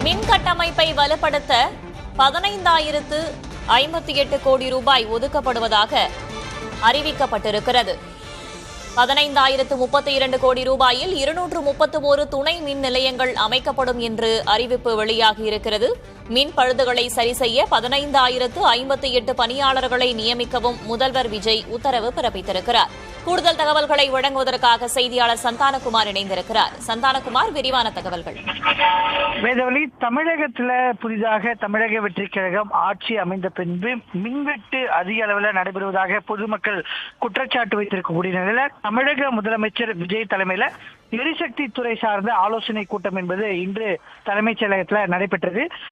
மின் கட்டமைப்பை வலுப்படுத்த 15,058 கோடி ரூபாய் ஒதுக்கப்படுவதாக அறிவிக்கப்பட்டிருக்கிறது. 15,032 கோடி ரூபாயில் 231 துணை மின் நிலையங்கள் அமைக்கப்படும் என்று அறிவிப்பு வெளியாகியிருக்கிறது. மின் பழுதுகளை சரிசெய்ய 15,058 பணியாளர்களை நியமிக்கவும் முதல்வர் விஜய் உத்தரவு பிறப்பித்திருக்கிறார். கூடுதல் தகவல்களை வழங்குவதற்காக செய்தியாளர் சந்தானகுமார் இணைந்திருக்கிறார். சந்தானகுமார், விரிவான தகவல்கள். வேதவழி, தமிழகத்துல புதிதாக தமிழக வெற்றிக் கழகம் ஆட்சி அமைந்த பின்பு மின்வெட்டு அதிக அளவில் நடைபெறுவதாக பொதுமக்கள் குற்றச்சாட்டு வைத்திருக்கக்கூடிய நிலையில தமிழக முதலமைச்சர் விஜய் தலைமையில எரிசக்தி துறை சார்ந்த ஆலோசனை கூட்டம் என்பது இன்று தலைமைச் செயலகத்தில் நடைபெற்றது.